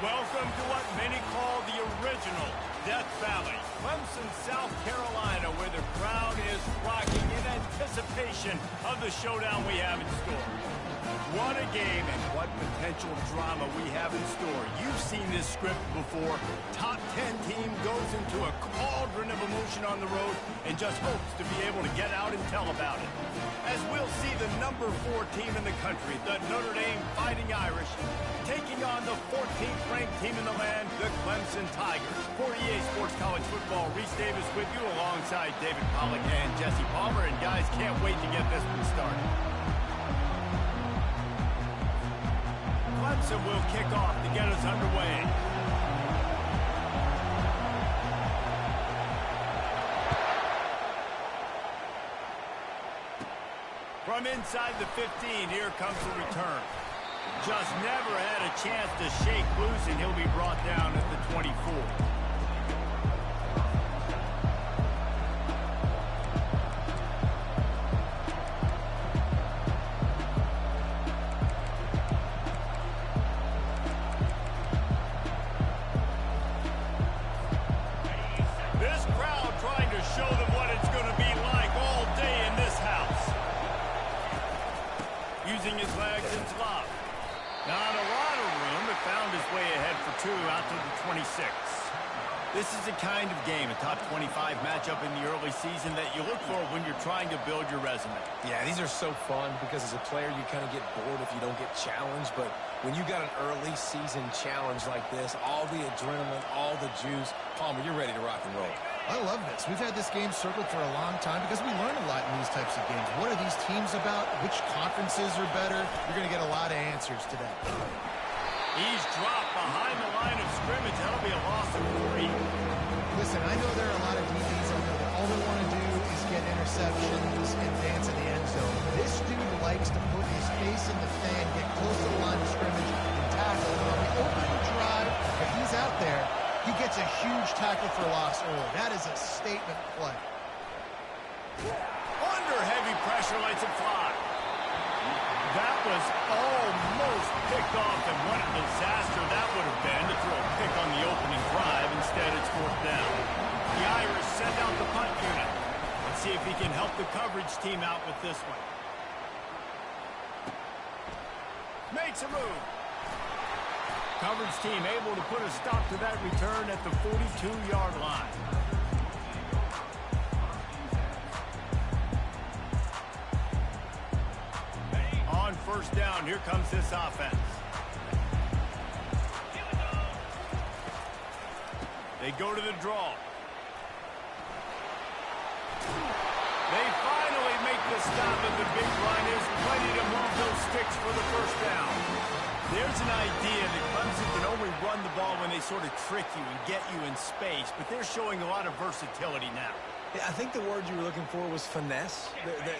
Welcome to what many call the original Death Valley, Clemson, South Carolina, where the crowd is rocking in anticipation of the showdown we have in store. What a game and what potential drama we have in store. You've seen this script before. Top 10 team goes into a cauldron of emotion on the road and just hopes to be able to get out and tell about it. As we'll see the number 4 team in the country, the Notre Dame Fighting Irish, taking on the 14th ranked team in the land, the Clemson Tigers. For EA Sports College Football, Reese Davis with you alongside David Pollack and Jesse Palmer. And guys, can't wait to get this one started. Clemson will kick off to get us underway. From inside the 15, here comes the return. Just never had a chance to shake loose, and he'll be brought down at the 24. This crowd trying to show them what it's going to be like all day in this house. Using his legs and slop. Not a lot of room, but found his way ahead for 2 out to the 26. This is the kind of game, a top 25 matchup in the early season that you look for when you're trying to build your resume. Yeah, these are so fun because as a player, you kind of get bored if you don't get challenged. But when you got an early season challenge like this, all the adrenaline, all the juice, Palmer, you're ready to rock and roll. I love this. We've had this game circled for a long time because we learn a lot in these types of games. What are these teams about? Which conferences are better? You're going to get a lot of answers today. He's dropped behind the line of scrimmage. That'll be a loss of 3. Listen, I know there are a lot of DBs out there that all they want to do is get interceptions and dance in the end zone. This dude likes to put his face in the fan, get close to the line of scrimmage, and tackle. And on the opening drive, if he's out there, he gets a huge tackle for loss early. That is a statement play. Under heavy pressure, lets it fly. That was almost picked off, and what a disaster that would have been to throw a pick on the opening drive. Instead, it's 4th down. The Irish send out the punt unit. Let's see if he can help the coverage team out with this one. Makes a move. Coverage team able to put a stop to that return at the 42-yard line. On 1st down, here comes this offense. They go to the draw. They finally make the stop, and the big run is plenty to move those sticks for the 1st down. There's an idea that Clemson can only run the ball when they sort of trick you and get you in space, but they're showing a lot of versatility now. Yeah, I think the word you were looking for was finesse.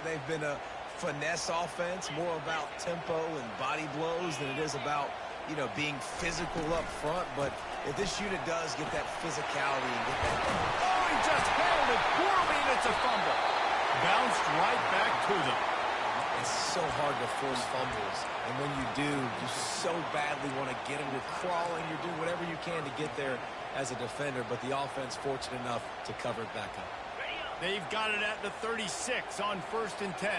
They've been a finesse offense, more about tempo and body blows than it is about, you know, being physical up front. But if this unit does get that physicality and get that... Oh, he just handled it poorly, and it's a fumble. Bounced right back to them. It's so hard to force fumbles, and when you do, you so badly want to get them. You're crawling, you're doing whatever you can to get there as a defender, but the offense fortunate enough to cover it back up. They've got it at the 36 on 1st and 10.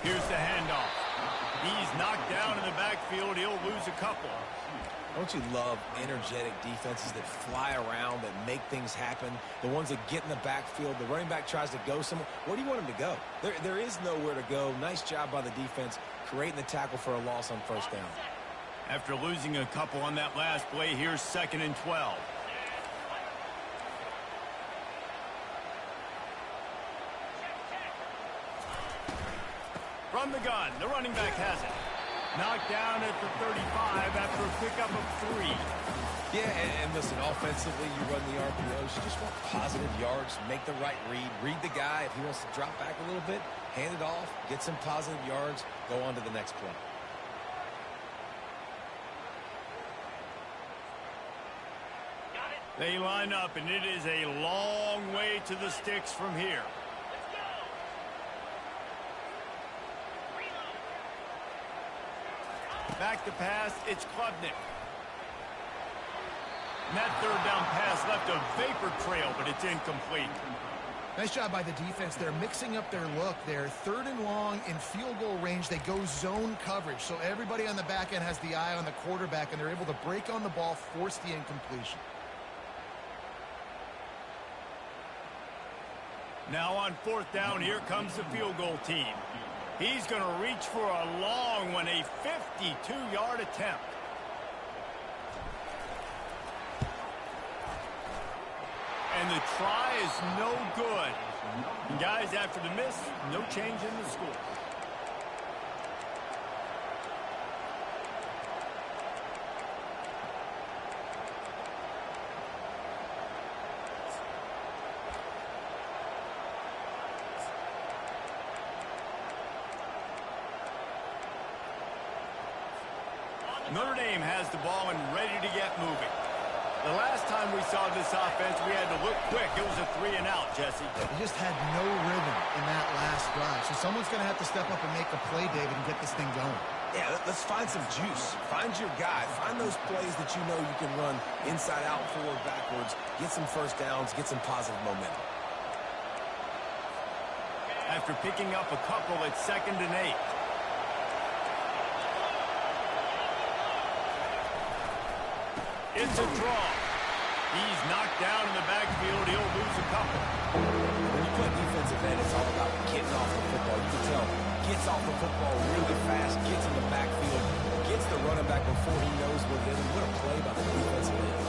Here's the handoff. He's knocked down in the backfield. He'll lose a couple. Don't you love energetic defenses that fly around, that make things happen? The ones that get in the backfield, the running back tries to go somewhere. Where do you want him to go? There is nowhere to go. Nice job by the defense, creating the tackle for a loss on 1st down. After losing a couple on that last play, here's 2nd and 12. From the gun, the running back has it. Knocked down at the 35 after a pickup of 3. Yeah, and listen, offensively, you run the RPOs. You just want positive yards, make the right read. Read the guy. If he wants to drop back a little bit, hand it off, get some positive yards, go on to the next play. They line up, and it is a long way to the sticks from here. Back to pass, it's Klubnik. And that third down pass left a vapor trail, but it's incomplete. Nice job by the defense. They're mixing up their look. They're 3rd and long in field goal range. They go zone coverage. So everybody on the back end has the eye on the quarterback, and they're able to break on the ball, force the incompletion. Now on 4th down, here comes the field goal team. He's going to reach for a long one, a 52-yard attempt. And the try is no good. And guys, after the miss, no change in the score. Notre Dame has the ball and ready to get moving. The last time we saw this offense, we had to look quick. It was a 3-and-out, Jesse. They just had no rhythm in that last drive. So someone's going to have to step up and make a play, David, and get this thing going. Yeah, let's find some juice. Find your guy. Find those plays that you know you can run inside out, forward, backwards. Get some first downs. Get some positive momentum. After picking up a couple, it's 2nd and 8. It's a draw. He's knocked down in the backfield. He'll lose a couple. When you play defensive end, it's all about getting off the football. You can tell, gets off the football really fast, gets in the backfield, gets the running back before he knows what it is. What a play by the defensive end.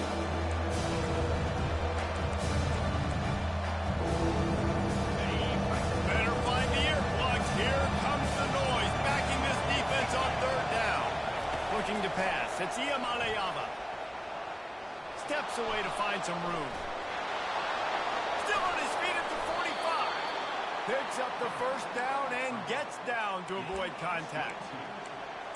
Better find the earplugs. Here comes the noise. Backing this defense on 3rd down. Looking to pass. It's Ncaa. Steps away to find some room. Still on his feet at the 45. Picks up the 1st down and gets down to avoid contact.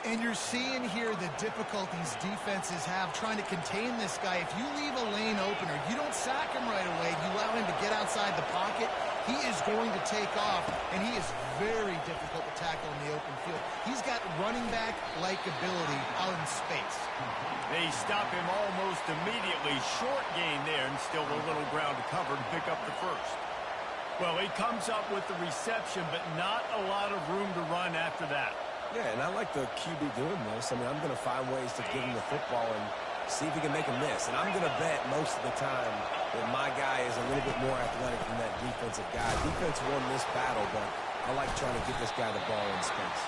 And you're seeing here the difficulties defenses have trying to contain this guy. If you leave a lane open or you don't sack him right away, you allow him to get outside the pocket, he is going to take off, and he is very difficult to tackle in the open field. He's got running back-like ability out in space. They stop him almost immediately. Short gain there, and still a little ground to cover to pick up the 1st. Well, he comes up with the reception, but not a lot of room to run after that. Yeah, and I like the QB doing this. I mean, I'm going to find ways to give him the football and see if he can make a miss. And I'm going to bet most of the time that my guy is a little bit more athletic than that defensive guy. Defense won this battle, but I like trying to get this guy the ball in space.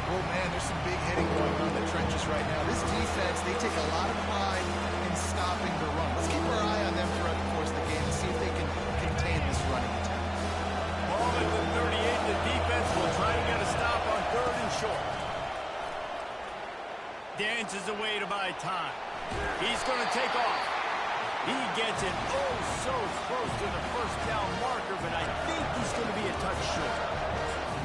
Well, man, there's some big hitting going on in the trenches right now. This defense, they take a lot of pride in stopping the run. Let's keep our eye on them throughout the course of the game and see if they can contain this running attack. Ball at the 38. The defense will try to get a stop on 3rd and short. Dances away to buy time. He's going to take off. He gets it so close to the 1st down marker, but I think he's going to be a touch short.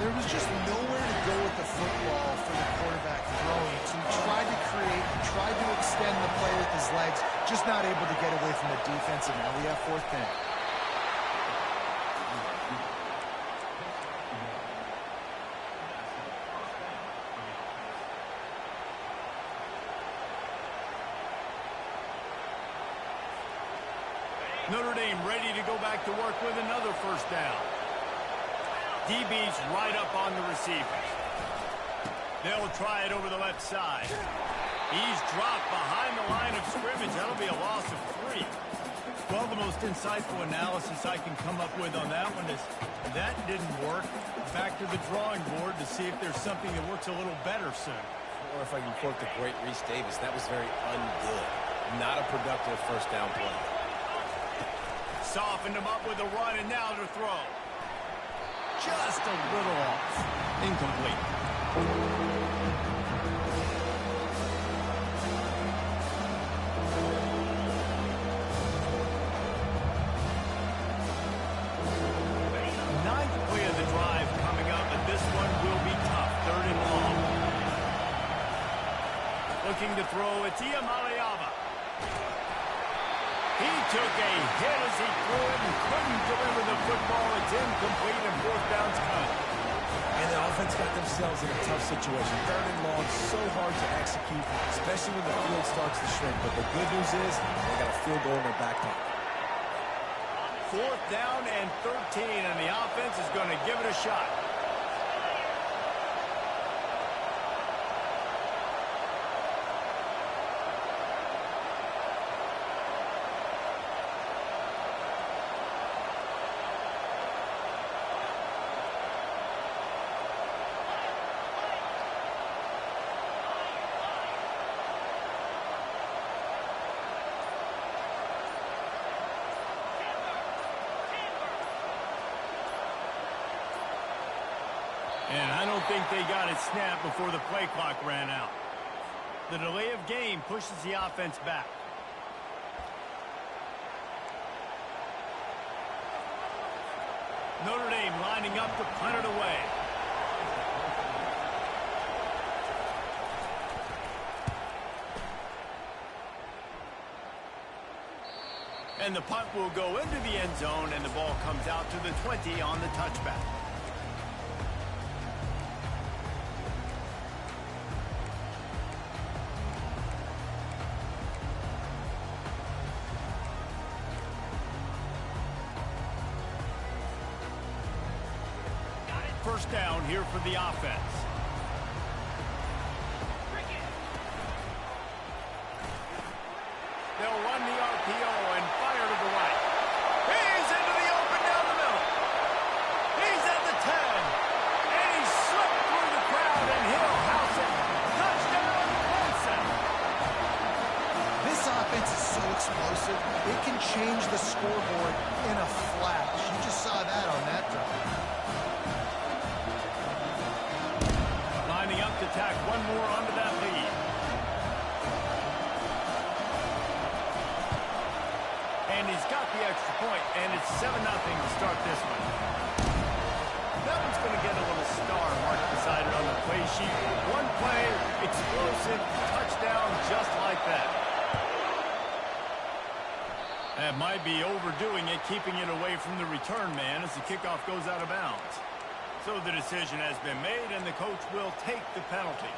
There was just nowhere to go with the football for the quarterback throwing. So he tried to create, tried to extend the play with his legs, just not able to get away from the defense, and now we have 4th down. Notre Dame ready to go back to work with another 1st down. DB's right up on the receivers. They'll try it over the left side. He's dropped behind the line of scrimmage. That'll be a loss of 3. Well, the most insightful analysis I can come up with on that one is that didn't work. Back to the drawing board to see if there's something that works a little better soon. Or if I can quote the great Reese Davis, that was very ungood. Not a productive 1st down play. Softened him up with a run, and now to throw. Just a little off. Incomplete. Ninth play of the drive coming up, and this one will be tough. 3rd and long. Looking to throw, it's Ncaa. He took a hit as he threw it and couldn't deliver the football. It's incomplete and 4th down's cut. And the offensive defense got themselves in a tough situation. 3rd and long, so hard to execute, especially when the field starts to shrink. But the good news is they got a field goal in their back pocket. 4th down and 13, and the offense is going to give it a shot. And I don't think they got it snapped before the play clock ran out. The delay of game pushes the offense back. Notre Dame lining up to punt it away. And the punt will go into the end zone, and the ball comes out to the 20 on the touchback. First down here for the offense. They'll run the RPO and fire to the right. He's into the open down the middle. He's at the 10. And he slipped through the crowd, and he'll house it. Touchdown, Clemson. This offense is so explosive, it can change the scoreboard in a flash. You just saw that on that drive. Lining up to tack one more onto that lead. And he's got the extra point, and it's 7-0 to start this one. That one's going to get a little star mark beside it on the play sheet. One play, explosive, touchdown just like that. That might be overdoing it, keeping it away from the return man as the kickoff goes out of bounds. So the decision has been made, and the coach will take the penalty.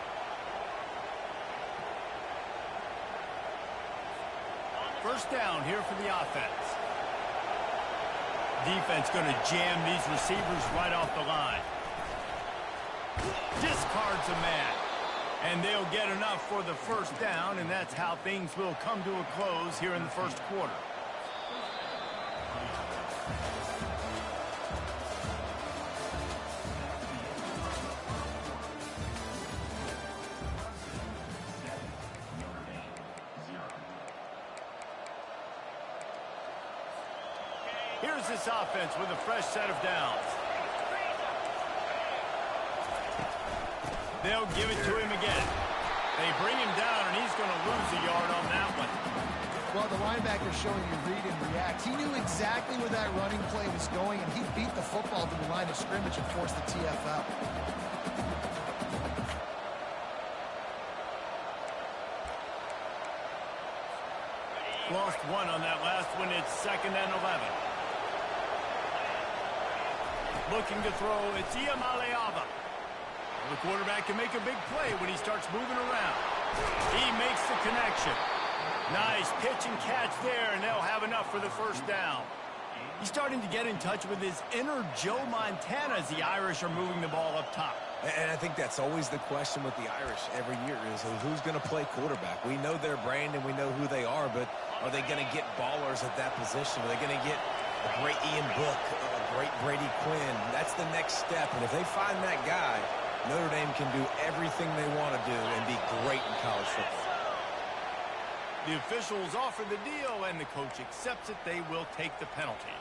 First down here for the offense. Defense going to jam these receivers right off the line. Discards a man. And they'll get enough for the first down, and that's how things will come to a close here in the first quarter. Here's this offense with a fresh set of downs. They'll give it to him again. They bring him down, and he's going to lose a yard on that one. Well, the linebacker's showing you read and react. He knew exactly where that running play was going, and he beat the football to the line of scrimmage and forced the TFL. Lost one on that last one. It's 2nd and 11. Looking to throw, it's Ncaa. The quarterback can make a big play when he starts moving around. He makes the connection. Nice pitch and catch there, and they'll have enough for the first down. He's starting to get in touch with his inner Joe Montana as the Irish are moving the ball up top. And I think that's always the question with the Irish every year is who's going to play quarterback. We know their brand and we know who they are, but are they going to get ballers at that position? Are they going to get a great Ian Book, a great Brady Quinn? That's the next step, and if they find that guy, Notre Dame can do everything they want to do and be great in college football. The officials offer the deal, and the coach accepts it. They will take the penalty.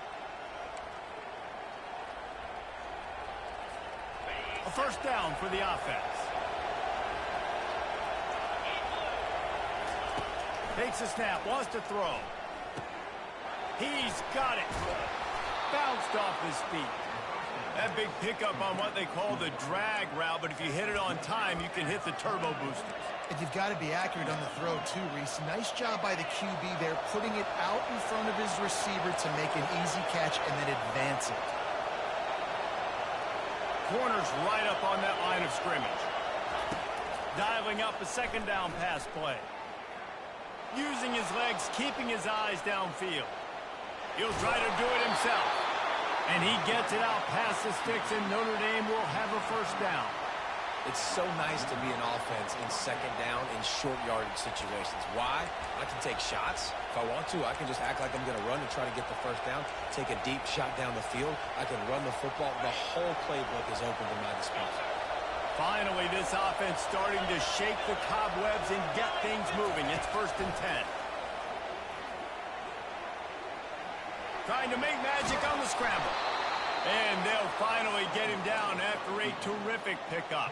A first down for the offense. Takes a snap, wants to throw. He's got it. Bounced off his feet. That big pickup on what they call the drag route, but if you hit it on time, you can hit the turbo boosters. And you've got to be accurate on the throw, too, Reese. Nice job by the QB there, putting it out in front of his receiver to make an easy catch and then advance it. corner's right up on that line of scrimmage. Dialing up a second down pass play. Using his legs, keeping his eyes downfield. He'll try to do it himself. And he gets it out past the sticks, and Notre Dame will have a first down. It's so nice to be an offense in second down in short yardage situations. Why? I can take shots. If I want to, I can just act like I'm going to run and try to get the first down, take a deep shot down the field. I can run the football. The whole playbook is open to my disposal. Finally, this offense starting to shake the cobwebs and get things moving. It's 1st and 10. Trying to make magic on the scramble. And they'll finally get him down after a terrific pickup.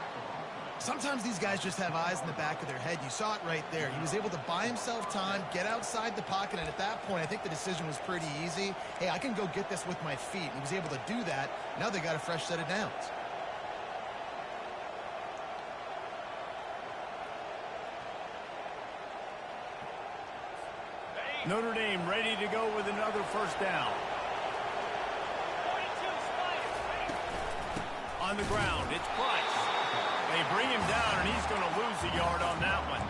Sometimes these guys just have eyes in the back of their head. You saw it right there. He was able to buy himself time, get outside the pocket, and at that point, I think the decision was pretty easy. Hey, I can go get this with my feet. He was able to do that. Now they got a fresh set of downs. Notre Dame ready to go with another first down. On the ground, it's Price. They bring him down, and he's going to lose a yard on that one.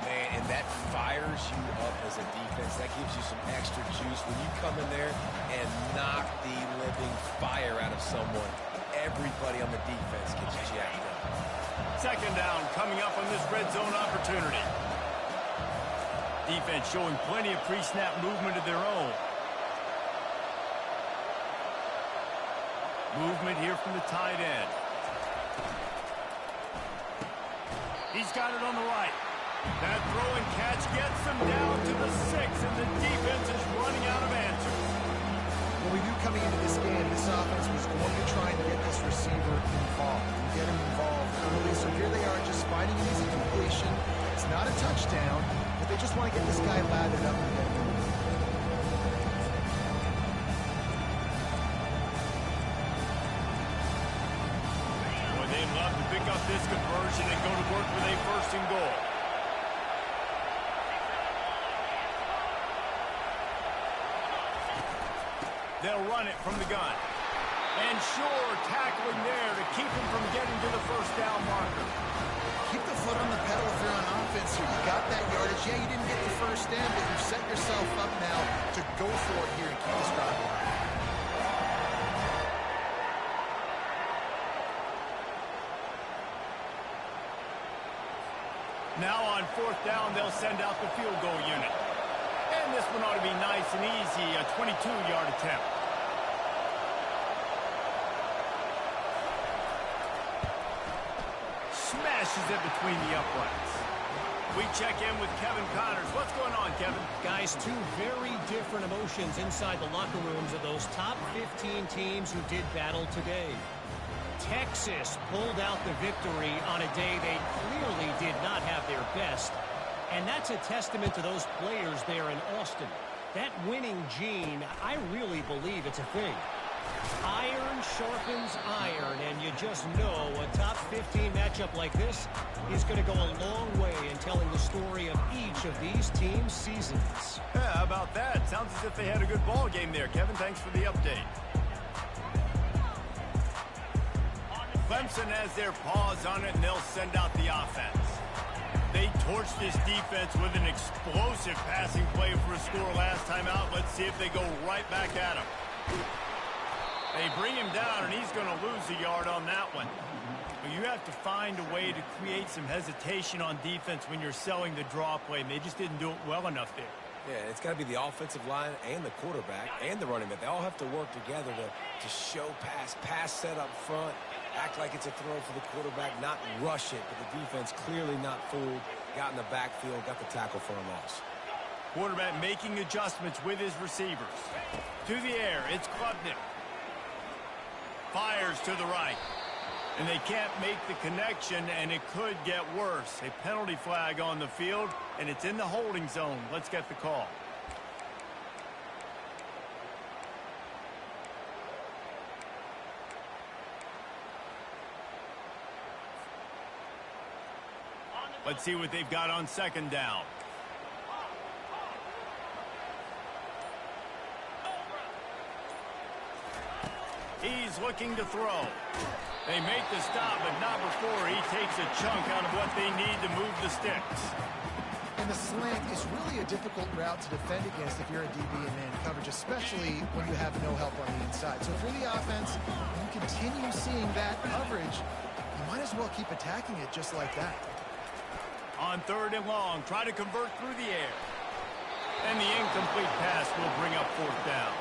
Man, and that fires you up as a defense. That gives you some extra juice when you come in there and knock the living fire out of someone. Everybody on the defense gets jacked up. Second down coming up on this red zone opportunity. Defense showing plenty of pre-snap movement of their own. Movement here from the tight end. He's got it on the right. That throw and catch gets them down to the 6, and the defense is running out of answers. Well, we knew coming into this game, this offense was going to try and get this receiver involved and get him involved early. So here they are just finding an easy completion. It's not a touchdown, but they just want to get this guy lathered up and get him moving. Well, they'd love to pick up this conversion and go to work with a 1st and goal. They'll run it from the gun. And sure, tackling there to keep him from getting to the first down marker. Keep the foot on the pedal if you're on offense here. You got that yardage. Yeah, you didn't get the first down, but you've set yourself up now to go for it here and keep this drive alive. Now on 4th down, they'll send out the field goal unit. And this one ought to be nice and easy, a 22-yard attempt. Smashes it between the uprights. We check in with Kevin Connors. What's going on, Kevin? Guys, two very different emotions inside the locker rooms of those top 15 teams who did battle today. Texas pulled out the victory on a day they clearly did not have their best. And that's a testament to those players there in Austin. That winning gene, I really believe it's a thing. Iron sharpens iron, and you just know a top 15 matchup like this is going to go a long way in telling the story of each of these teams' seasons. Yeah, how about that? Sounds as if they had a good ball game there, Kevin. Thanks for the update. Clemson has their paws on it, and they'll send out the offense. They torched this defense with an explosive passing play for a score last time out. Let's see if they go right back at him. They bring him down, and he's going to lose a yard on that one. But you have to find a way to create some hesitation on defense when you're selling the draw play. And they just didn't do it well enough there. Yeah, it's got to be the offensive line and the quarterback and the running back. They all have to work together to show pass set up front, act like it's a throw for the quarterback, not rush it. But the defense clearly not fooled, got in the backfield, got the tackle for a loss. Quarterback making adjustments with his receivers. To the air, it's Klubnik. Fires to the right. And they can't make the connection, and it could get worse. A penalty flag on the field, and it's in the holding zone. Let's get the call. Let's see what they've got on 2nd down. He's looking to throw. They make the stop, but not before he takes a chunk out of what they need to move the sticks. And the slant is really a difficult route to defend against if you're a DB in man coverage, especially when you have no help on the inside. So if you're the offense and you continue seeing that coverage, you might as well keep attacking it just like that. On 3rd and long, try to convert through the air. And the incomplete pass will bring up 4th down.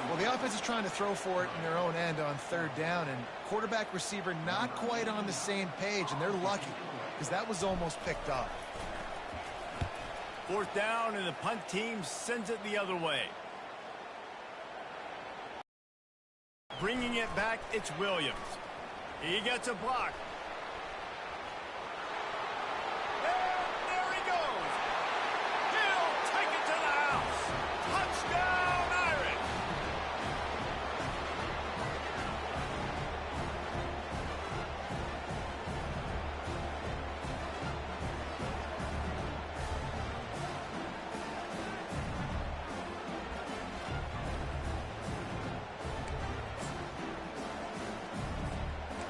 Well, the offense is trying to throw for it in their own end on 3rd down, and quarterback receiver not quite on the same page, and they're lucky because that was almost picked up. 4th down, and the punt team sends it the other way. Bringing it back, it's Williams. He gets a block. And there he goes. He'll take it to the house. Touchdown, Irish.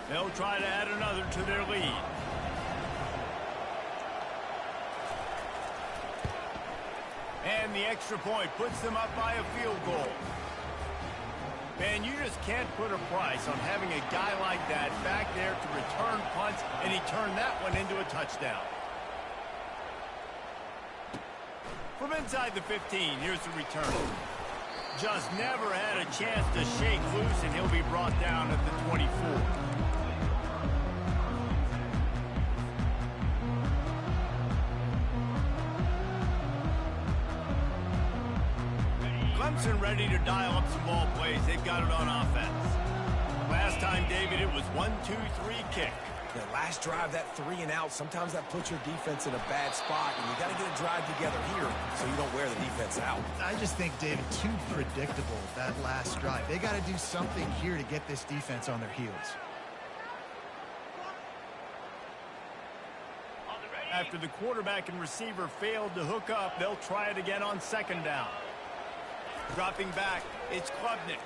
They'll try to add another to their lead. And the extra point puts them up by a field goal. Man, you just can't put a price on having a guy like that back there to return punts, and he turned that one into a touchdown. From inside the 15, here's the return. Just never had a chance to shake loose, and he'll be brought down at the 24. Clemson ready to dial up some ball plays. They've got it on offense. Last time, David, it was 1-2-3 kick. The last drive, that 3 and out, sometimes that puts your defense in a bad spot, and you got to get a drive together here so you don't wear the defense out. I just think, David, too predictable, that last drive. They got to do something here to get this defense on their heels. After the quarterback and receiver failed to hook up, they'll try it again on 2nd down. Dropping back, it's Klubnik.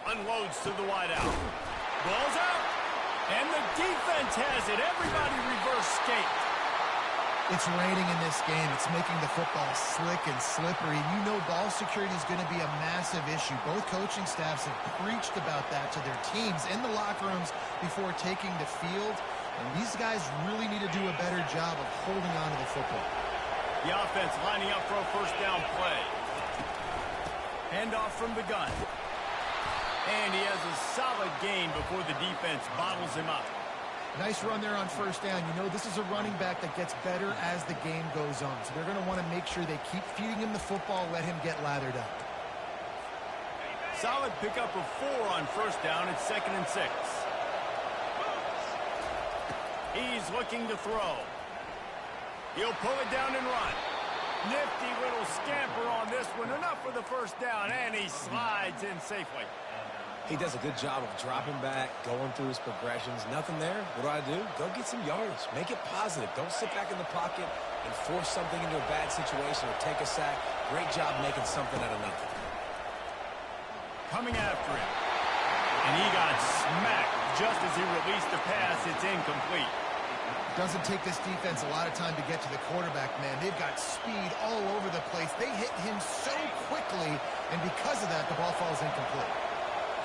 Unloads to the wideout. Ball's out. And the defense has it. Everybody reverse skate. It's raining in this game. It's making the football slick and slippery. You know ball security is going to be a massive issue. Both coaching staffs have preached about that to their teams in the locker rooms before taking the field. And these guys really need to do a better job of holding on to the football. The offense lining up for a 1st down play. Handoff from the gun. And he has a solid gain before the defense bottles him up. Nice run there on 1st down. You know, this is a running back that gets better as the game goes on. So they're going to want to make sure they keep feeding him the football, let him get lathered up. Solid pickup of 4 on 1st down. It's 2nd and 6. He's looking to throw. He'll pull it down and run. Nifty little scamper on this one. Enough for the 1st down, and he slides in safely. He does a good job of dropping back, going through his progressions. Nothing there. What do? Go get some yardage. Make it positive. Don't sit back in the pocket and force something into a bad situation or take a sack. Great job making something out of nothing. Coming after him. And he got smacked just as he released the pass. It's incomplete. Doesn't take this defense a lot of time to get to the quarterback, man. They've got speed all over the place. They hit him so quickly, and because of that, the ball falls incomplete.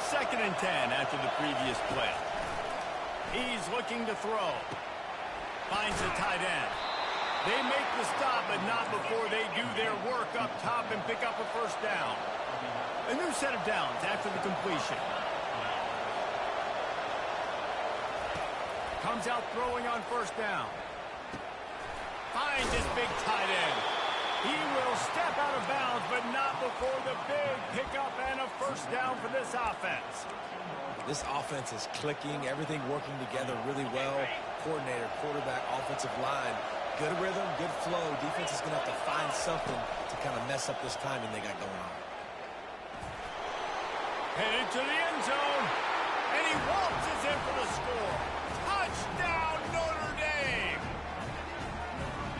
2nd and 10 after the previous play. He's looking to throw. Finds a tight end. They make the stop, but not before they do their work up top and pick up a 1st down. A new set of downs after the completion. Comes out throwing on 1st down. Finds his big tight end. He will step out of bounds, but not before the big pickup and a 1st down for this offense. This offense is clicking, everything working together really well. Coordinator, quarterback, offensive line. Good rhythm, good flow. Defense is going to have to find something to kind of mess up this timing they got going on. Headed to the end zone, and he waltzes in for the score. Touchdown, Notre Dame!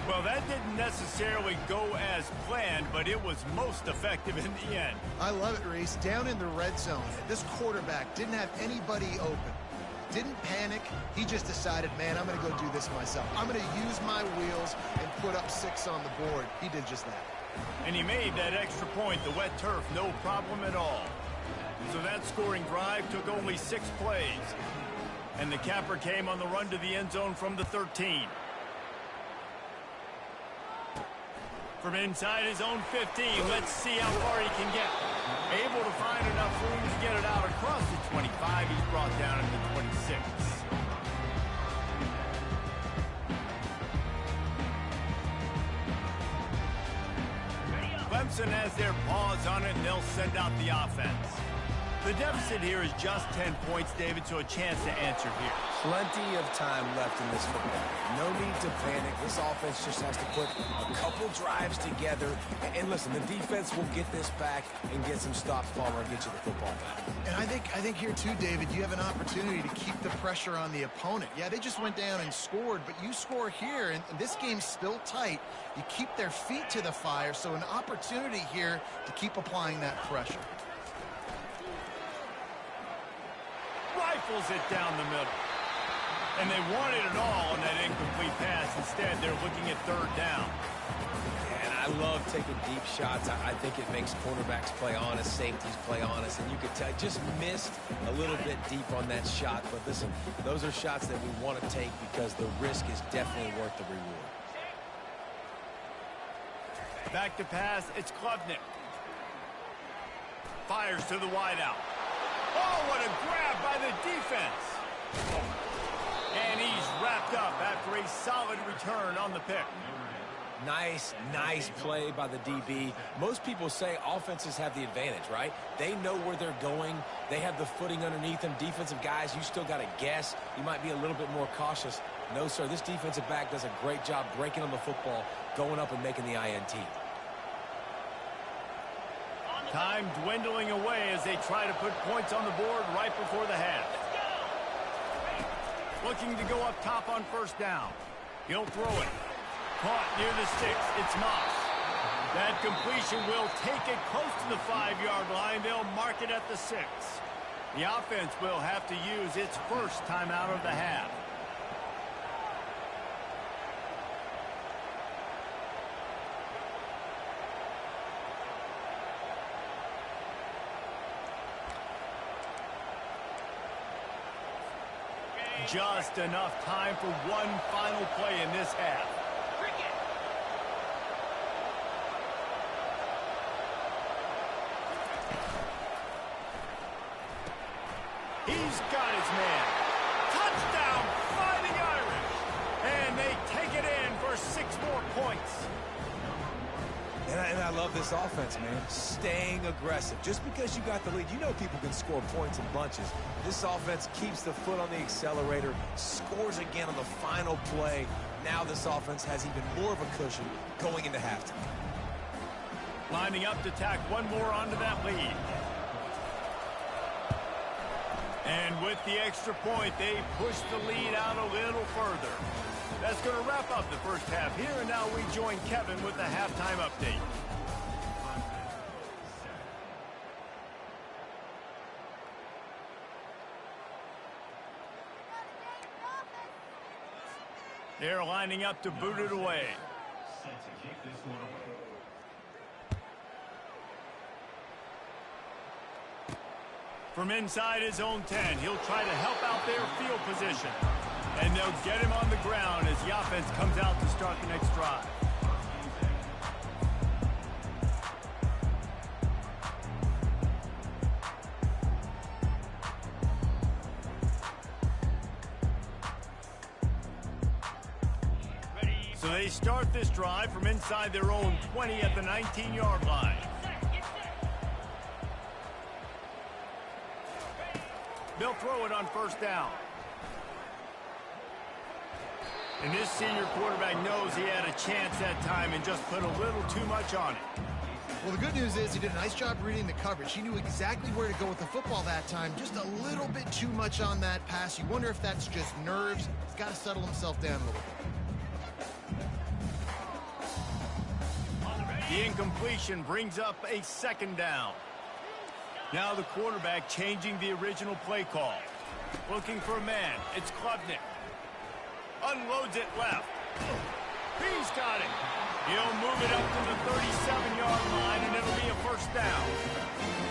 Well, that didn't necessarily go as planned, but it was most effective in the end. I love it, Reese. Down in the red zone, this quarterback didn't have anybody open. Didn't panic. He just decided, man, I'm going to go do this myself. I'm going to use my wheels and put up 6 on the board. He did just that. And he made that extra point, the wet turf, no problem at all. So that scoring drive took only 6 plays. And the capper came on the run to the end zone from the 13. From inside his own 15, let's see how far he can get. Able to find enough room to get it out across the 25. He's brought down at the 26. Clemson has their paws on it, and they'll send out the offense. The deficit here is just 10 points, David, so a chance to answer here. Plenty of time left in this football game. No need to panic. This offense just has to put a couple drives together. And listen, the defense will get this back and get some stops, Palmer, and get you the football back. And I think here too, David, you have an opportunity to keep the pressure on the opponent. Yeah, they just went down and scored, but you score here, and this game's still tight. You keep their feet to the fire, so an opportunity here to keep applying that pressure. Rifles it down the middle. And they wanted it all on that incomplete pass. Instead, they're looking at 3rd down. And I love taking deep shots. I think it makes cornerbacks play honest, safeties play honest. And you could tell, just missed a little bit deep on that shot. But listen, those are shots that we want to take because the risk is definitely worth the reward. Back to pass, it's Klubnik. Fires to the wideout. Oh, what a grab by the defense. And he's wrapped up after a solid return on the pick. Nice play by the DB. Most people say offenses have the advantage, right? They know where they're going. They have the footing underneath them. Defensive guys, you still got to guess. You might be a little bit more cautious. No, sir, this defensive back does a great job breaking on the football, going up and making the INT. Time dwindling away as they try to put points on the board right before the half. Looking to go up top on 1st down. He'll throw it. Caught near the sticks. It's Moss. That completion will take it close to the 5-yard line. They'll mark it at the 6. The offense will have to use its first timeout of the half. Just enough time for one final play in this half. He's got his man. Touchdown, Fighting Irish. And they take it in for 6 more points. And I love this offense, man. Staying aggressive. Just because you got the lead, you know people can score points in bunches. This offense keeps the foot on the accelerator, scores again on the final play. Now this offense has even more of a cushion going into halftime. Lining up to tack one more onto that lead. And with the extra point, they push the lead out a little further. That's going to wrap up the first half here, and now we join Kevin with the halftime update. They're lining up to boot it away. From inside his own 10, he'll try to help out their field position. And they'll get him on the ground as the offense comes out to start the next drive. So they start this drive from inside their own 20 at the 19-yard line. They'll throw it on 1st down. And this senior quarterback knows he had a chance that time and just put a little too much on it. Well, the good news is he did a nice job reading the coverage. He knew exactly where to go with the football that time. Just a little bit too much on that pass. You wonder if that's just nerves. He's got to settle himself down a little bit. The incompletion brings up a second down. Now the quarterback changing the original play call. Looking for a man. It's Klubnik. Unloads it left. He's got it. He'll move it up to the 37-yard line, and it'll be a first down.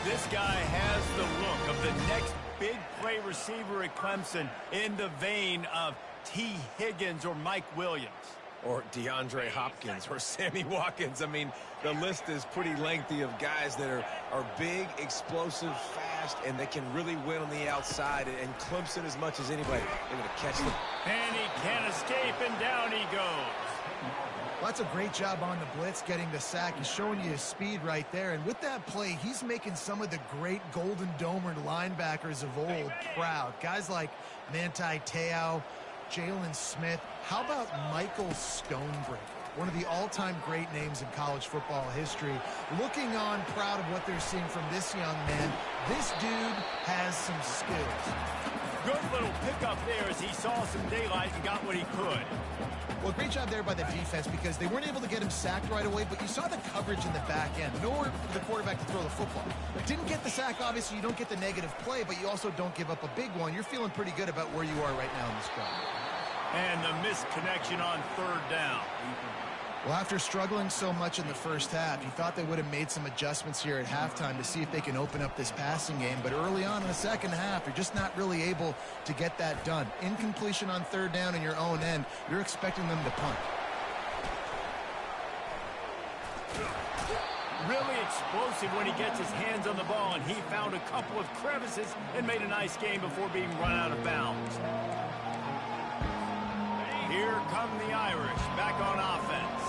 This guy has the look of the next big play receiver at Clemson in the vein of T. Higgins or Mike Williams. Or DeAndre Hopkins or Sammy Watkins. I mean, the list is pretty lengthy of guys that are big, explosive, fast, and they can really win on the outside. And Clemson, as much as anybody, they're going to catch them. And he can't escape, and down he goes. Well, that's a great job on the blitz, getting the sack. He's showing you his speed right there. And with that play, he's making some of the great Golden Domer linebackers of old proud. Guys like Ncaa, Jalen Smith. How about Michael Stonebreaker? One of the all-time great names in college football history. Looking on, proud of what they're seeing from this young man. This dude has some skills. Good little pickup there as he saw some daylight and got what he could. Well, great job there by the defense because they weren't able to get him sacked right away, but you saw the coverage in the back end. Nowhere for the quarterback to throw the football. Didn't get the sack, obviously. You don't get the negative play, but you also don't give up a big one. You're feeling pretty good about where you are right now in this drive. And the missed connection on third down. Well, after struggling so much in the first half, you thought they would have made some adjustments here at halftime to see if they can open up this passing game. But early on in the second half, you're just not really able to get that done. Incompletion on third down in your own end, you're expecting them to punt. Really explosive when he gets his hands on the ball, and he found a couple of crevices and made a nice game before being run out of bounds. Here come the Irish back on offense.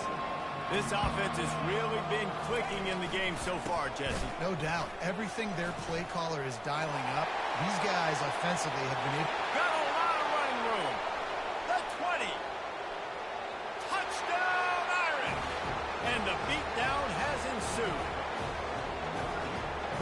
This offense has really been clicking in the game so far, Jesse. No doubt. Everything their play caller is dialing up, these guys offensively have been able. Got a lot of running room. The 20. Touchdown, Irish. And the beatdown has ensued.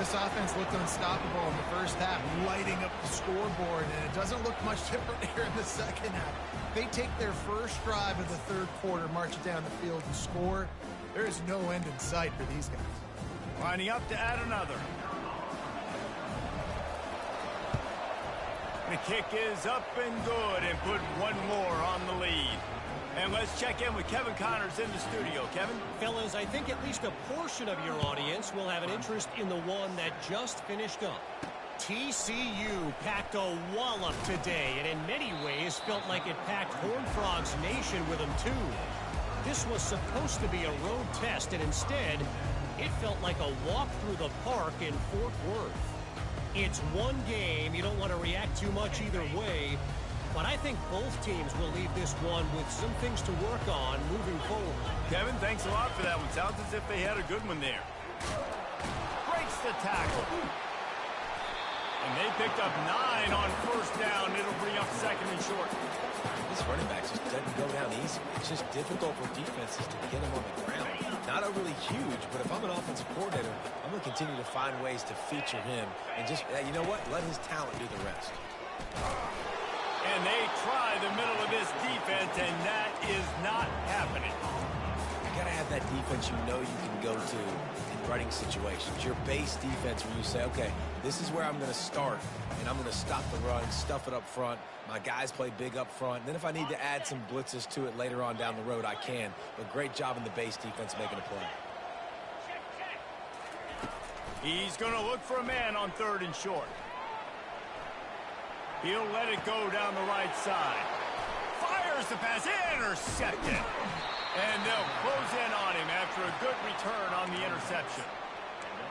This offense looked unstoppable in the first half, lighting up the scoreboard, and it doesn't look much different here in the second half. They take their first drive of the third quarter, march down the field and score. There is no end in sight for these guys. Lining up to add another. The kick is up and good and put one more on the lead. And let's check in with Kevin Connors in the studio. Kevin? Fellas, I think at least a portion of your audience will have an interest in the one that just finished up. TCU packed a wallop today, and in many ways felt like it packed Horned Frogs Nation with them too. This was supposed to be a road test, and instead, it felt like a walk through the park in Fort Worth. It's one game. You don't want to react too much either way, but I think both teams will leave this one with some things to work on moving forward. Kevin, thanks a lot for that one. Sounds as if they had a good one there. Breaks the tackle. And they picked up 9 on first down. It'll bring up second and short. This running back just doesn't go down easy. It's just difficult for defenses to get him on the ground. Not overly huge, but if I'm an offensive coordinator, I'm going to continue to find ways to feature him. And just, you know what? Let his talent do the rest. And they try the middle of this defense, and that is not happening. You got to have that defense you know you can go to in running situations. Your base defense where you say, okay, this is where I'm going to start, and I'm going to stop the run, stuff it up front. My guys play big up front. Then if I need to add some blitzes to it later on down the road, I can. But great job in the base defense making a play. He's going to look for a man on third and short. He'll let it go down the right side. Fires the pass, intercepted. And they'll close in on him after a good return on the interception.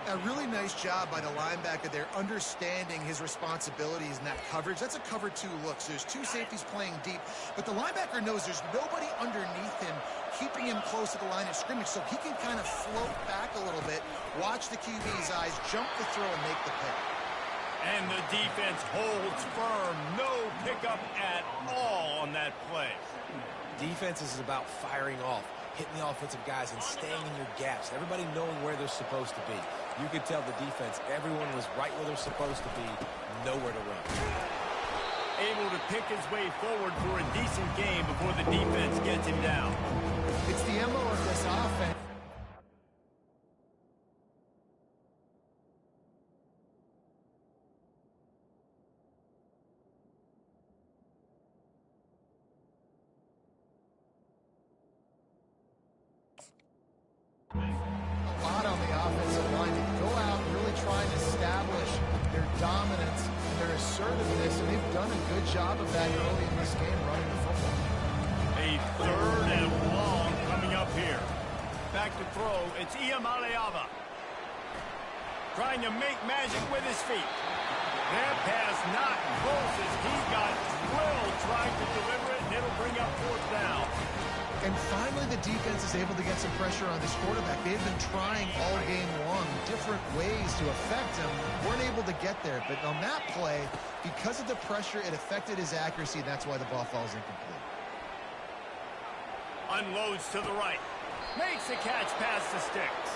A really nice job by the linebacker there, understanding his responsibilities in that coverage. That's a cover 2 look. So there's 2 safeties playing deep, but the linebacker knows there's nobody underneath him keeping him close to the line of scrimmage, so he can kind of float back a little bit, watch the QB's eyes, jump the throw, and make the pick. And the defense holds firm. No pickup at all on that play. Defense is about firing off, hitting the offensive guys and staying in your gaps. Everybody knowing where they're supposed to be. You could tell the defense, everyone was right where they're supposed to be, nowhere to run. Able to pick his way forward for a decent game before the defense gets him down. It's the MO of this offense. dominance and their assertiveness, and they've done a good job of that early in this game running the football. A third and long coming up here. Back to throw, it's Ncaa. Trying to make magic with his feet. That pass not close as he got drilled trying to deliver it, and it'll bring up fourth down. And finally, the defense is able to get some pressure on this quarterback. They've been trying all game long different ways to affect him. Weren't able to get there, but on that play, because of the pressure, it affected his accuracy. That's why the ball falls incomplete. Unloads to the right. Makes the catch past the sticks.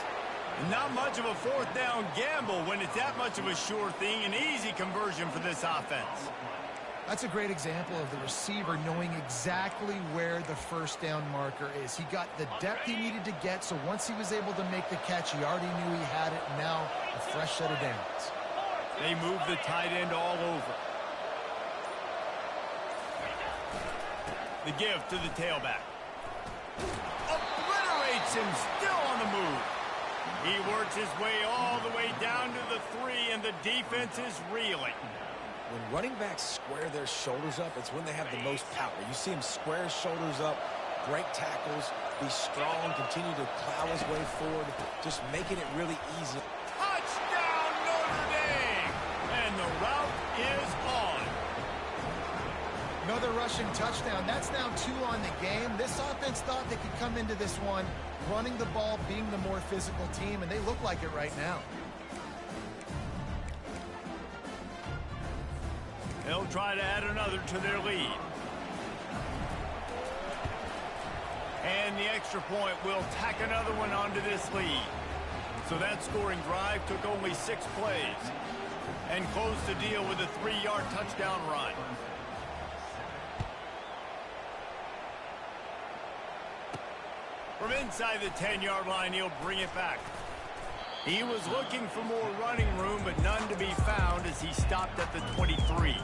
Not much of a fourth down gamble when it's that much of a sure thing. An easy conversion for this offense. That's a great example of the receiver knowing exactly where the first down marker is. He got the depth he needed to get, so once he was able to make the catch, he already knew he had it. Now a fresh set of downs. They move the tight end all over. The give to the tailback. Obliterates him, still on the move. He works his way all the way down to the 3, and the defense is reeling. When running backs square their shoulders up, it's when they have the most power. You see him square his shoulders up, break tackles, be strong, continue to plow his way forward, just making it really easy. Touchdown, Notre Dame! And the route is on. Another rushing touchdown. That's now 2 on the game. This offense thought they could come into this one running the ball, being the more physical team, and they look like it right now. They'll try to add another to their lead. And the extra point will tack another one onto this lead. So that scoring drive took only 6 plays and closed the deal with a 3-yard touchdown run. From inside the 10-yard line, he'll bring it back. He was looking for more running room, but none to be found as he stopped at the 23.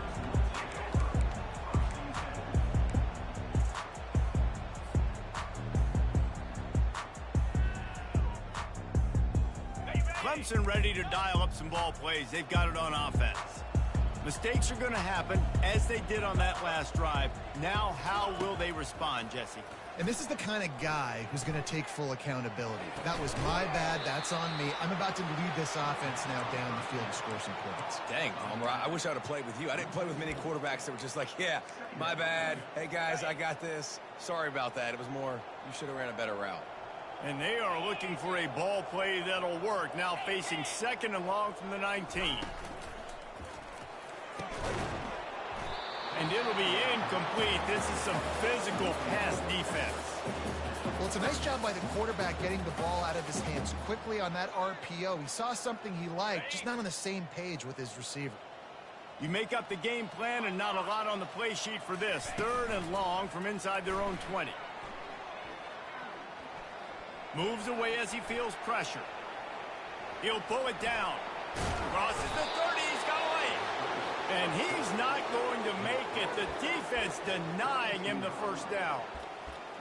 Clemson ready to dial up some ball plays. They've got it on offense. Mistakes are going to happen, as they did on that last drive. Now, how will they respond, Jesse? And this is the kind of guy who's going to take full accountability. That was my bad. That's on me. I'm about to lead this offense now down the field and score some points. Dang, Homer, I wish I would have played with you. I didn't play with many quarterbacks that were just like, yeah, my bad. Hey, guys, I got this. Sorry about that. It was more, you should have ran a better route. And they are looking for a ball play that'll work. Now facing 2nd and long from the 19. And it'll be incomplete. This is some physical pass defense. Well, it's a nice job by the quarterback getting the ball out of his hands quickly on that RPO. He saw something he liked, just not on the same page with his receiver. You make up the game plan and not a lot on the play sheet for this. 3rd and long from inside their own 20. Moves away as he feels pressure. He'll pull it down. Crosses the 30. He's got away. And he's not going to make it. The defense denying him the first down.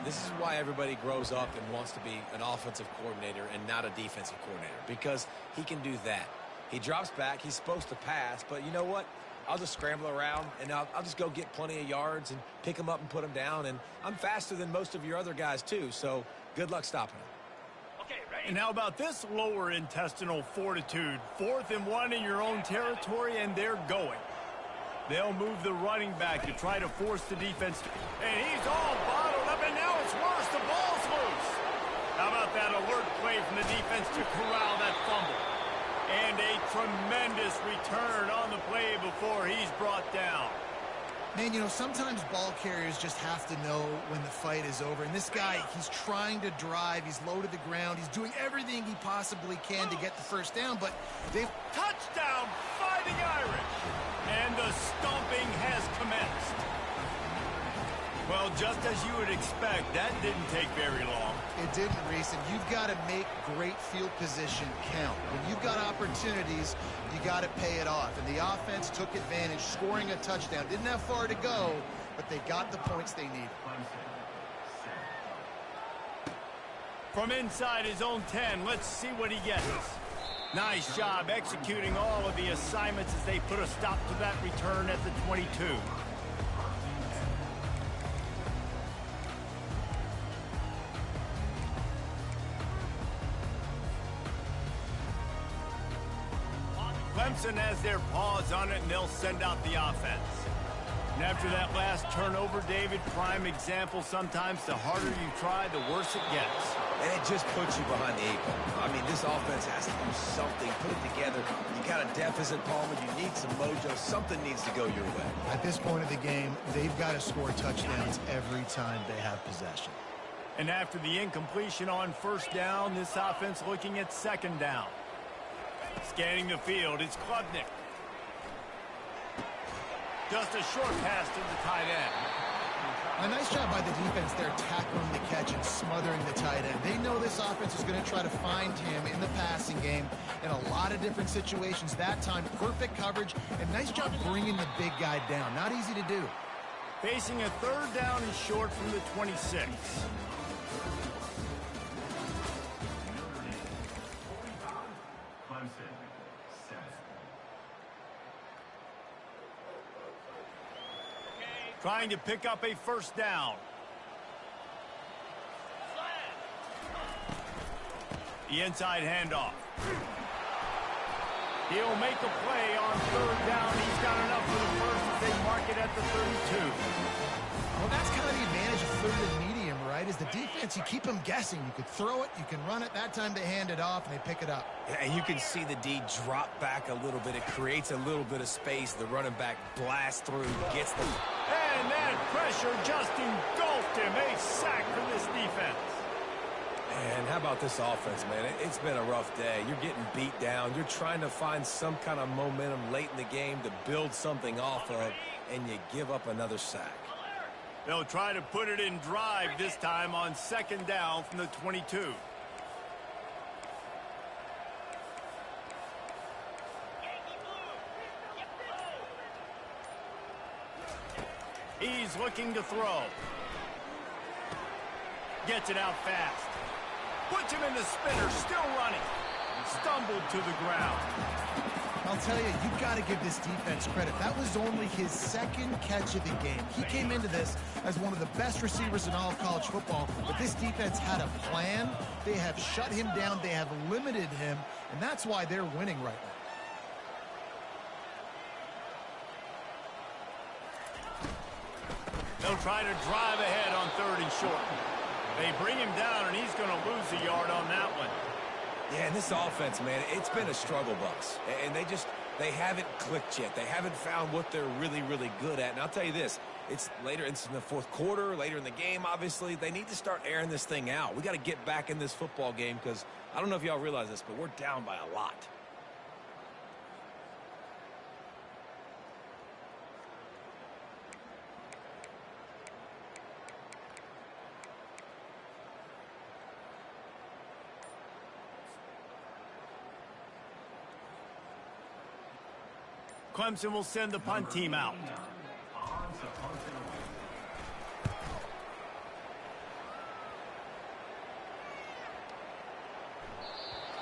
This is why everybody grows up and wants to be an offensive coordinator and not a defensive coordinator, because he can do that. He drops back. He's supposed to pass, but you know what? I'll just scramble around, and I'll just go get plenty of yards and pick them up and put them down. And I'm faster than most of your other guys, too, so good luck stopping him. And how about this lower intestinal fortitude? 4th and 1 in your own territory, and they're going. They'll move the running back to try to force the defense. And he's all bottled up, and now it's worse. The ball's loose. How about that alert play from the defense to corral that fumble? And a tremendous return on the play before he's brought down. Man, you know, sometimes ball carriers just have to know when the fight is over. And this guy, he's trying to drive. He's low to the ground. He's doing everything he possibly can to get the first down. But they've... Touchdown, Fighting Irish. And the stomping has commenced. Well, just as you would expect, that didn't take very long. It didn't, Reese, and you've got to make great field position count. When you've got opportunities, you got to pay it off. And the offense took advantage, scoring a touchdown. Didn't have far to go, but they got the points they needed. From inside his own 10, let's see what he gets. Nice job executing all of the assignments as they put a stop to that return at the 22. Clemson has their paws on it, and they'll send out the offense. And after that last turnover, David, prime example, sometimes the harder you try, the worse it gets. And it just puts you behind the 8 ball. I mean, this offense has to do something, put it together. You got a deficit, Palmer. You need some mojo. Something needs to go your way. At this point of the game, they've got to score touchdowns every time they have possession. And after the incompletion on first down, this offense looking at second down. Scanning the field, it's Klubnik. Just a short pass to the tight end. A nice job by the defense there, tackling the catch and smothering the tight end. They know this offense is going to try to find him in the passing game in a lot of different situations. That time, perfect coverage, and nice job bringing the big guy down. Not easy to do. Facing a third down and short from the 26. Trying to pick up a first down. The inside handoff. He'll make a play on third down. He's got enough for the first as they mark it at the 32. Well, that's kind of the advantage of third and medium, right? Is the defense, you keep them guessing. You could throw it, you can run it. That time they hand it off and they pick it up. Yeah, and you can see the D drop back a little bit. It creates a little bit of space. The running back blasts through, gets the... And that pressure just engulfed him. A sack for this defense. And how about this offense, man? It's been a rough day. You're getting beat down. You're trying to find some kind of momentum late in the game to build something off of, and you give up another sack. They'll try to put it in drive this time on second down from the 22. He's looking to throw. Gets it out fast. Puts him in the spinner, still running. Stumbled to the ground. I'll tell you, you've got to give this defense credit. That was only his second catch of the game. He came into this as one of the best receivers in all of college football, but this defense had a plan. They have shut him down. They have limited him, and that's why they're winning right now. They'll try to drive ahead on third and short. They bring him down, and he's going to lose a yard on that one. Yeah, and this offense, man, it's been a struggle bus. And they haven't clicked yet. They haven't found what they're really, really good at. And I'll tell you this, it's later, it's in the fourth quarter, later in the game, obviously. They need to start airing this thing out. We got to get back in this football game because I don't know if y'all realize this, but we're down by a lot. Clemson will send the punt team out.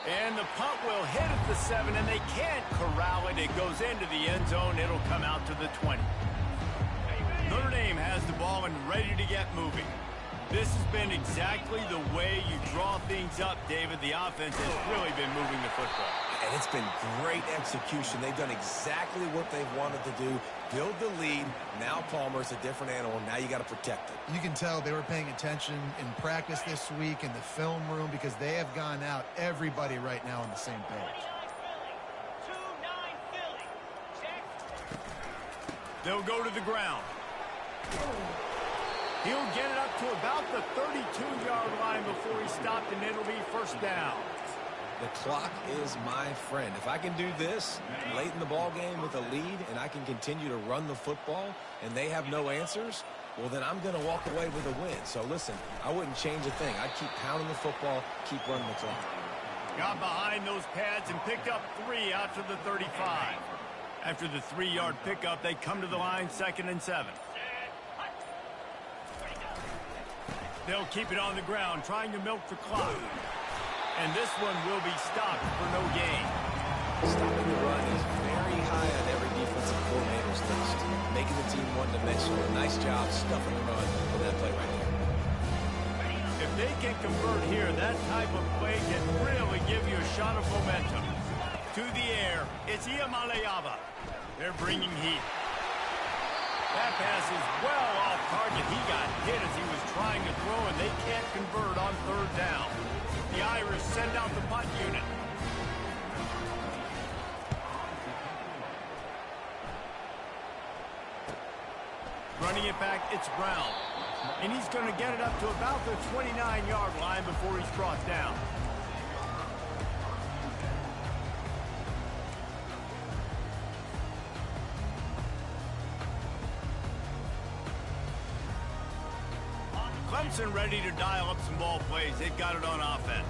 And the punt will hit at the 7, and they can't corral it. It goes into the end zone. It'll come out to the 20. Notre Dame has the ball and ready to get moving. This has been exactly the way you draw things up, David. The offense has really been moving the football. And it's been great execution. They've done exactly what they've wanted to do. Build the lead. Now Palmer's a different animal. Now you got to protect it. You can tell they were paying attention in practice this week in the film room because they have gone out, everybody right now on the same page. They'll go to the ground. He'll get it up to about the 32-yard line before he stopped, and it'll be first down. The clock is my friend. If I can do this late in the ball game with a lead and I can continue to run the football and they have no answers, well, then I'm going to walk away with a win. So, listen, I wouldn't change a thing. I'd keep pounding the football, keep running the clock. Got behind those pads and picked up 3 out to the 35. After the 3-yard pickup, they come to the line, 2nd and 7. They'll keep it on the ground, trying to milk the clock. And this one will be stopped for no gain. Stopping the run is very high on every defensive coordinator's list. Making the team one-dimensional. Nice job stuffing the run on that play right there. If they can convert here, that type of play can really give you a shot of momentum. To the air, it's Ncaa. They're bringing heat. That pass is well off target. He got hit as he was trying to throw, and they can't convert on third down. The Irish send out the punt unit. Running it back, it's Brown. And he's going to get it up to about the 29-yard line before he's brought down. Clemson ready to dial up some ball plays. They've got it on offense.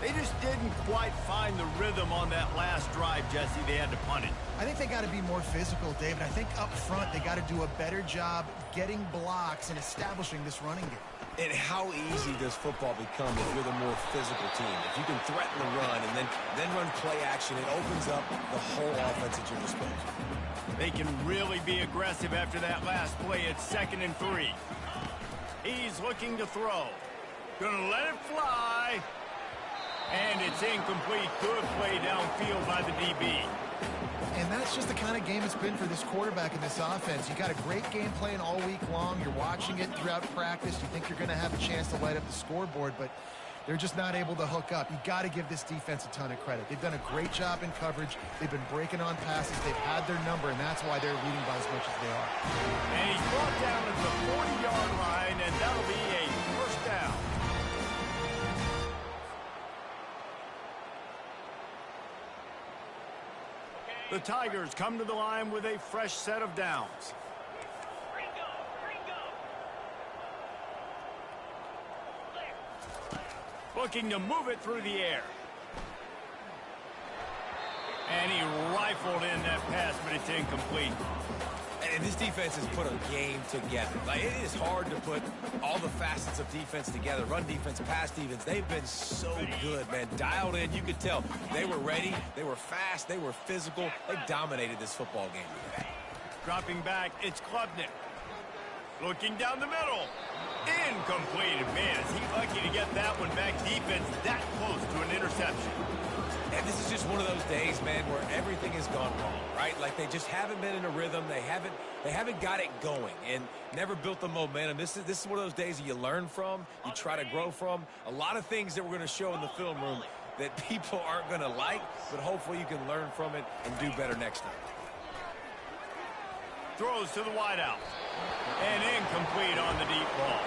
They just didn't quite find the rhythm on that last drive, Jesse. They had to punt it. I think they got to be more physical, David. I think up front they got to do a better job getting blocks and establishing this running game. And how easy does football become if you're the more physical team? If you can threaten the run and then run play action, it opens up the whole offense at your disposal. They can really be aggressive after that last play. It's 2nd and 3. He's looking to throw. Gonna let it fly. And it's incomplete. Good play downfield by the DB. And that's just the kind of game it's been for this quarterback in this offense. You got a great game plan all week long. You're watching it throughout practice. You think you're going to have a chance to light up the scoreboard, but they're just not able to hook up. You got to give this defense a ton of credit. They've done a great job in coverage. They've been breaking on passes. They've had their number, and that's why they're leading by as much as they are. And he's brought down at the 40-yard line, and that'll be a first down. The Tigers come to the line with a fresh set of downs. Looking to move it through the air. And he rifled in that pass, but it's incomplete. And this defense has put a game together. Like, it is hard to put all the facets of defense together. Run defense, pass defense. They've been so good, man. Dialed in. You could tell they were ready. They were fast. They were physical. They dominated this football game today. Dropping back, it's Klubnik. Looking down the middle. Incomplete. Man, is he lucky to get that one back. Defense that close to an interception. And this is just one of those days, man, where everything has gone wrong, right? Like, they just haven't been in a rhythm. They haven't got it going and never built the momentum. This is one of those days that you learn from, you try to grow from. A lot of things that we're going to show in the film room that people aren't going to like, but hopefully you can learn from it and do better next time. Throws to the wideout. And incomplete on the deep ball.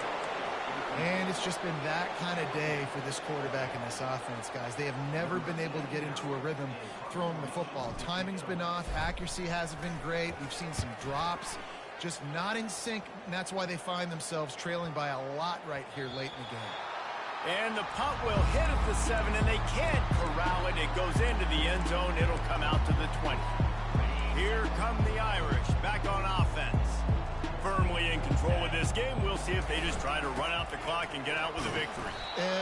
And it's just been that kind of day for this quarterback and this offense, guys. They have never been able to get into a rhythm throwing the football. Timing's been off. Accuracy hasn't been great. We've seen some drops, just not in sync, and that's why they find themselves trailing by a lot right here late in the game. And the punt will hit at the 7, and they can't corral it. It goes into the end zone. It'll come out to the 20. Here come the Irish back on offense. Firmly in control of this game. We'll see if they just try to run out the clock and get out with a victory.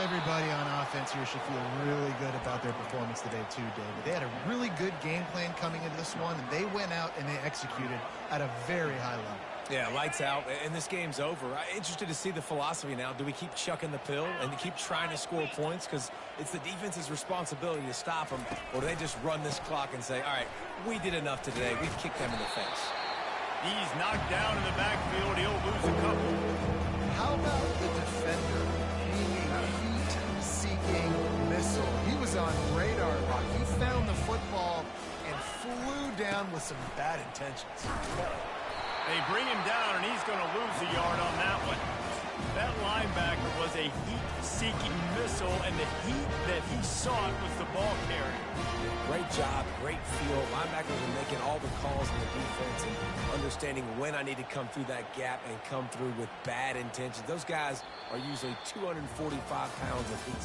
Everybody on offense here should feel really good about their performance today too, David. They had a really good game plan coming into this one, and they went out and they executed at a very high level. Yeah, lights out, and this game's over. I'm interested to see the philosophy now. Do we keep chucking the pill and keep trying to score points because it's the defense's responsibility to stop them, or do they just run this clock and say, all right, we did enough today. We've kicked them in the face. He's knocked down in the backfield. He'll lose a couple. How about the defender being a heat-seeking missile? He was on radar lock. He found the football and flew down with some bad intentions. They bring him down, and he's going to lose a yard on that one. That linebacker was a heat-seeking missile, and the heat that he sought was the ball carrier. Great job, great feel. Linebackers are making all the calls in the defense and understanding when I need to come through that gap and come through with bad intentions. Those guys are usually 245 pounds of heat.